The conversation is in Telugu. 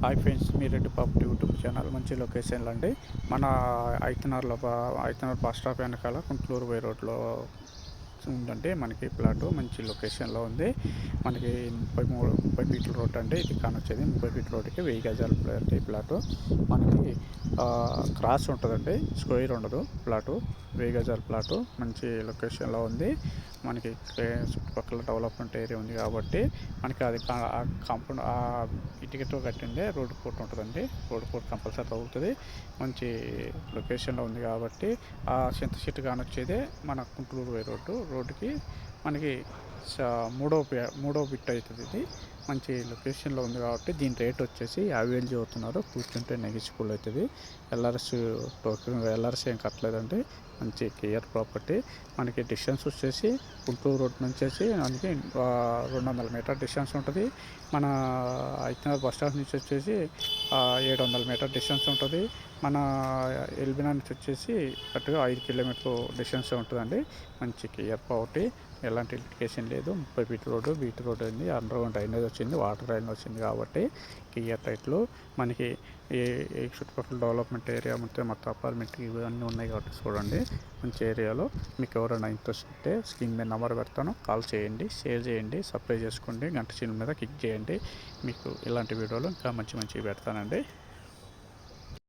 హాయ్ ఫ్రెండ్స్, మీ రెడ్డి ప్రాపర్టీ యూట్యూబ్ ఛానల్. మంచి లొకేషన్లు అండి. మన ఐతనార్ బస్ స్టాప్ వెనకాల కుంట్లూరు వై రోడ్లో ఉందండి మనకి ప్లాటు. మంచి లొకేషన్లో ఉంది. మనకి 30 ఫీట్ల రోడ్ అండి ఇది కానొచ్చేది. 30 ఫీట్ల రోడ్డుకి 1000 గజాల ప్లాట్. ఈ ప్లాటు మనకి క్రాస్ ఉంటుందండి, స్క్వేర్ ఉండదు ప్లాటు. 1000 గజాల ప్లాటు మంచి లొకేషన్లో ఉంది. మనకి చుట్టుపక్కల డెవలప్మెంట్ ఏరియా ఉంది కాబట్టి మనకి అది కాంపౌండ్ ఇటుకతో కట్టిండే రోడ్డు పోర్ట్ ఉంటుందండి. రోడ్డు పోర్ట్ కంపల్సరీ తగ్గుతుంది. మంచి లొకేషన్లో ఉంది కాబట్టి ఆ చింత చెట్టు కానొచ్చేదే మన కుంటూరు వై రోడ్డుకి మనకి మూడో బిట్ అవుతుంది. ఇది మంచి లొకేషన్లో ఉంది కాబట్టి దీని రేట్ వచ్చేసి 50,000 చదువుతున్నారు. కూర్చుంటే నెగిజిబుల్ అవుతుంది. ఎల్ఆర్ఎస్ ఏం కట్టలేదండి. మంచి క్లియర్ ప్రాపర్టీ. మనకి డిస్టెన్స్ వచ్చేసి గుంటూరు రోడ్ నుంచి మనకి 200 మీటర్ డిస్టెన్స్ ఉంటుంది. మన ఐతనార్ బస్ స్టాప్ నుంచి వచ్చేసి 700 మీటర్ డిస్టెన్స్ ఉంటుంది. మన ఎల్బినా నుంచి వచ్చేసి కరెక్ట్గా 5 కిలోమీటర్లు డిస్టెన్స్ ఉంటుందండి. మంచి క్లియర్ ప్రాపర్టీ, ఎలాంటి లిటికేషన్ లేదు. 30 ఫీట్ రోడ్డు, బీట్ రోడ్డు ఉంది, అండర్గ్రౌండ్ డ్రైనేజ్ వచ్చింది, వాటర్ డ్రైనేజ్ వచ్చింది కాబట్టి క్లియర్ టైట్లు. మనకి ఏ చుట్టుపక్కల డెవలప్మెంట్ ఏరియా మొత్తం అపార్ట్మెంట్ ఇవన్నీ ఉన్నాయి కాబట్టి చూడండి. మంచి ఏరియాలో మీకు ఎవరైనా ఇంట్రెస్ట్ ఉంటే స్క్రీన్ మీద నెంబర్ పెడతాను, కాల్ చేయండి, షేర్ చేయండి, సబ్స్క్రైబ్ చేసుకోండి, గంట చిన్న మీద క్లిక్ చేయండి. మీకు ఇలాంటి వీడియోలు ఇంకా మంచివి పెడతానండి.